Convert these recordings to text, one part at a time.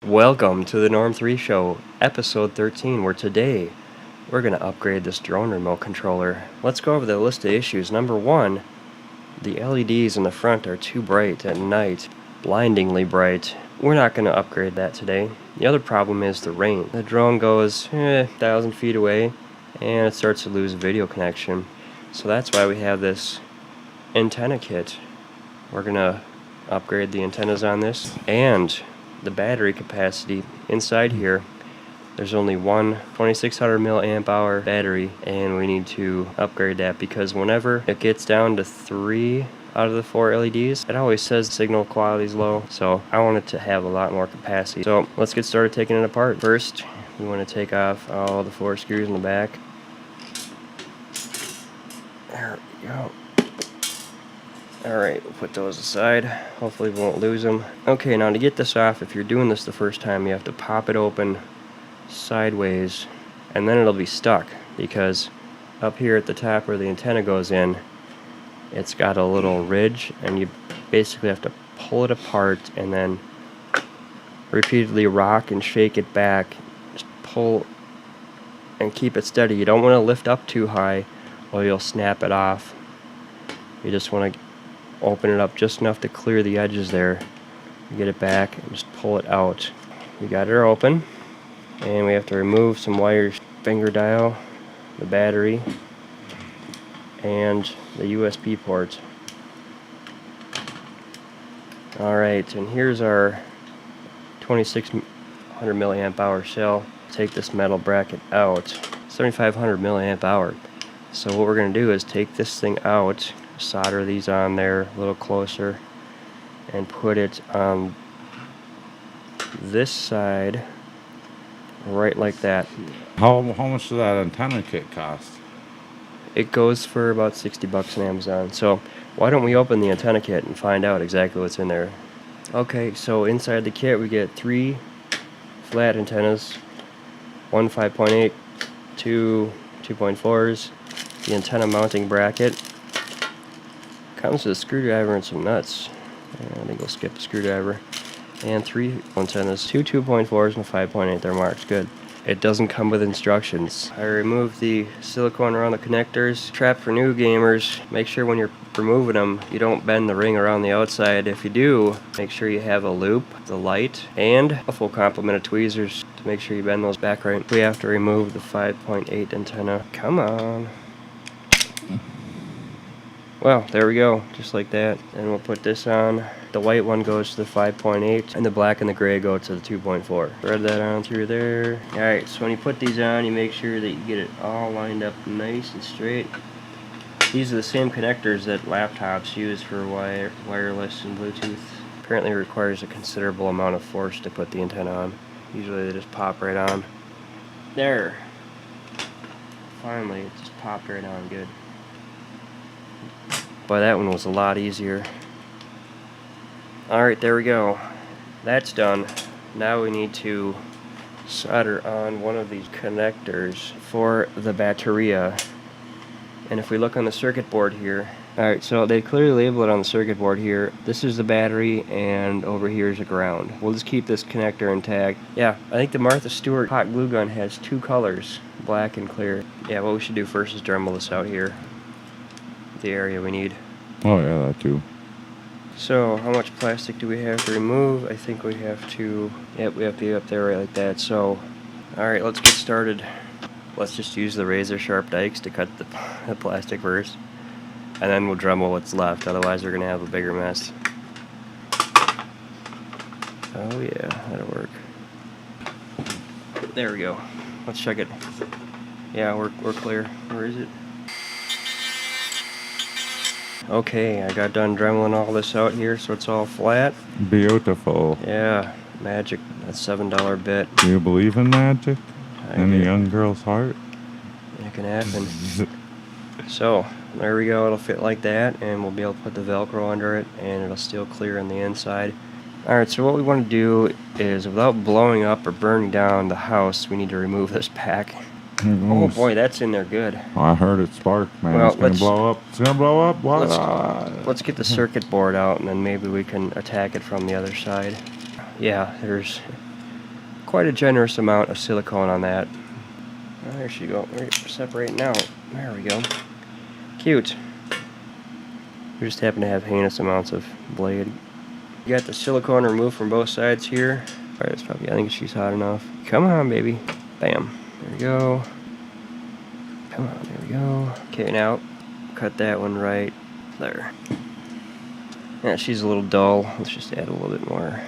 Welcome to the Norm3 Show, episode 13, where today we're going to upgrade this drone remote controller. Let's go over the list of issues. Number one, the LEDs in the front are too bright at night, blindingly bright. We're not going to upgrade that today. The other problem is the rain. The drone goes 1,000 feet away and it starts to lose video connection. So that's why we have this antenna kit. We're going to upgrade the antennas on this and the battery capacity inside here. There's only one 2600 milliamp hour battery, and we need to upgrade that because whenever it gets down to 3 out of the 4 LEDs, it always says signal quality is low, so I want it to have a lot more capacity. So let's get started taking it apart. First, we want to take off all the 4 screws in the back. There we go. Alright, we'll put those aside. Hopefully we won't lose them. Okay, now to get this off, if you're doing this the first time, you have to pop it open sideways, and then it'll be stuck, because up here at the top where the antenna goes in, it's got a little ridge, and you basically have to pull it apart and then repeatedly rock and shake it back. Just pull and keep it steady. You don't want to lift up too high or you'll snap it off. You just want to open it up just enough to clear the edges there. Get it back and just pull it out. We got her open, and we have to remove some wires, finger dial, the battery, and the USB port. Alright, and here's our 2600 milliamp hour cell. Take this metal bracket out, 7500 milliamp hour. So what we're going to do is take this thing out, solder these on there a little closer, and put it on this side right like that. How much does that antenna kit cost? It goes for about 60 bucks on Amazon. So why don't we open the antenna kit and find out exactly what's in there. Okay, so inside the kit we get 3 flat antennas, one 5.8, 2 2.4s, the antenna mounting bracket. Comes with a screwdriver and some nuts. I think we'll skip the screwdriver. And 3 antennas, 2 2.4s and a 5.8. They're marked good. It doesn't come with instructions. I removed the silicone around the connectors. Trap for new gamers. Make sure when you're removing them, you don't bend the ring around the outside. If you do, make sure you have a loop, the light, and a full complement of tweezers to make sure you bend those back right. We have to remove the 5.8 antenna. Come on. Well, there we go, just like that. And we'll put this on. The white one goes to the 5.8, and the black and the gray go to the 2.4. Thread that on through there. Alright, so when you put these on, you make sure that you get it all lined up nice and straight. These are the same connectors that laptops use for wireless and Bluetooth. Apparently it requires a considerable amount of force to put the antenna on. Usually they just pop right on. There. Finally, it just popped right on good. But that one was a lot easier. Alright, there we go. That's done. Now we need to solder on one of these connectors for the bateria. And if we look on the circuit board here, alright, so they clearly label it on the circuit board here. This is the battery, and over here is a ground. We'll just keep this connector intact. Yeah, I think the Martha Stewart hot glue gun has 2 colors, black and clear. Yeah, what we should do first is Dremel this out here. The area we need. Oh yeah, that too. So how much plastic do we have to remove? I think we have to, yep, we have to get up there right like that. So alright, let's get started. Let's just use the razor sharp dikes to cut the plastic first, and then we'll Dremel what's left, otherwise we're gonna have a bigger mess. Oh yeah, that'll work. There we go. Let's check it. Yeah, we're clear. Where is it? Okay, I got done Dremeling all this out here, so it's all flat. Beautiful. Yeah, magic. That's $7 bit. Do you believe in magic? In a do. young girl's heart? It can happen. So, there we go. It'll fit like that, and we'll be able to put the Velcro under it, and it'll still clear on the inside. Alright, so what we want to do is, without blowing up or burning down the house, we need to remove this pack. Oh boy, that's in there good. Oh, I heard it spark, man. Well, it's gonna blow up. It's gonna blow up. Let's get the circuit board out, and then maybe we can attack it from the other side. Yeah, there's quite a generous amount of silicone on that. Oh, there she go. We're separating out. There we go. Cute. We just happen to have heinous amounts of blade. You got the silicone removed from both sides here. Alright, that's probably, I think she's hot enough. Come on, baby. Bam. There we go. Come on, there we go. Okay, now cut that one right there. Yeah, she's a little dull. Let's just add a little bit more.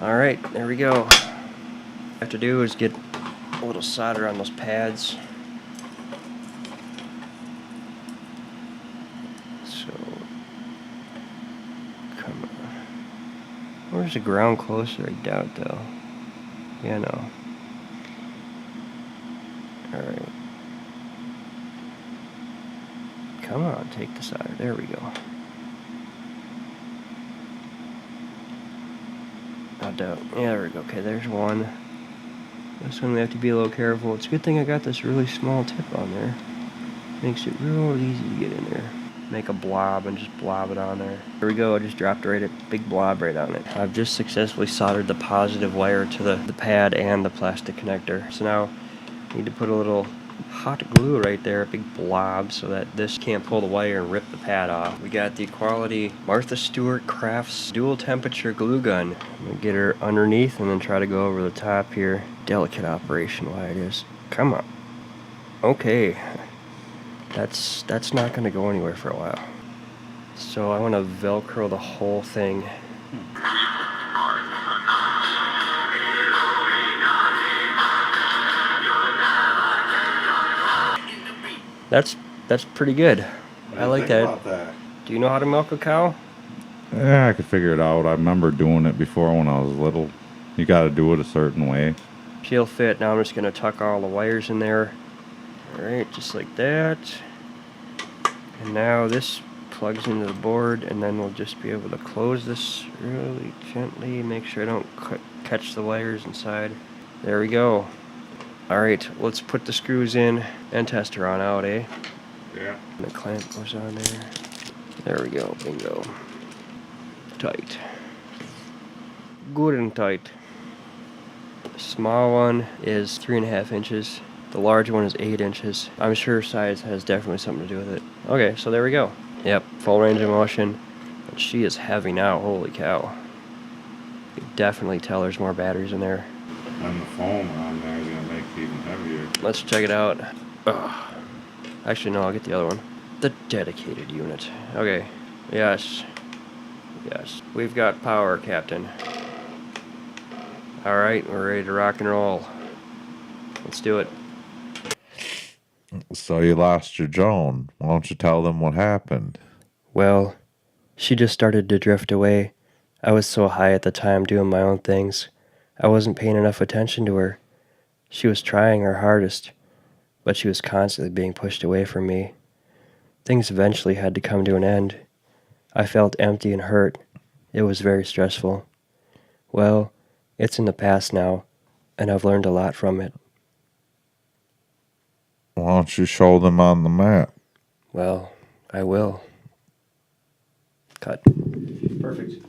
Alright, there we go. What I have to do is get a little solder on those pads. So, come on. Where's the ground closer? I doubt, though. Yeah, no. Alright. Come on, take the solder. There we go. I doubt. Yeah, there we go. Okay, there's one. This one we have to be a little careful. It's a good thing I got this really small tip on there. Makes it real easy to get in there. Make a blob and just blob it on there. There we go, I just dropped right a big blob right on it. I've just successfully soldered the positive wire to the pad and the plastic connector. So now I need to put a little hot glue right there, a big blob, so that this can't pull the wire and rip the pad off. We got the Quality Martha Stewart Crafts dual temperature glue gun. I'm gonna get her underneath and then try to go over the top here. Delicate operation why it is. Come on. Okay. That's not gonna go anywhere for a while. So I want to Velcro the whole thing. That's pretty good. I like that. Do you know how to milk a cow? Yeah, I could figure it out. I remember doing it before when I was little. You gotta do it a certain way. She'll fit. Now I'm just gonna tuck all the wires in there. Alright, just like that. And now this plugs into the board, and then we'll just be able to close this really gently. Make sure I don't catch the wires inside. There we go. Alright, let's put the screws in and test her on out, eh? Yeah. And the clamp goes on there. There we go, bingo. Tight. Good and tight. The small one is 3.5 inches. The large one is 8 inches. I'm sure size has definitely something to do with it. Okay, so there we go. Yep, full range of motion. And she is heavy now, holy cow. You can definitely tell there's more batteries in there. And the foam on there is gonna make it even heavier. Let's check it out. Ugh. Actually, no, I'll get the other one. The dedicated unit. Okay, yes. Yes, we've got power, Captain. Alright, we're ready to rock and roll. Let's do it. So you lost your Joan. Why don't you tell them what happened? Well, she just started to drift away. I was so high at the time doing my own things. I wasn't paying enough attention to her. She was trying her hardest, but she was constantly being pushed away from me. Things eventually had to come to an end. I felt empty and hurt. It was very stressful. Well, it's in the past now, and I've learned a lot from it. Why don't you show them on the map? Well, I will. Cut. Perfect.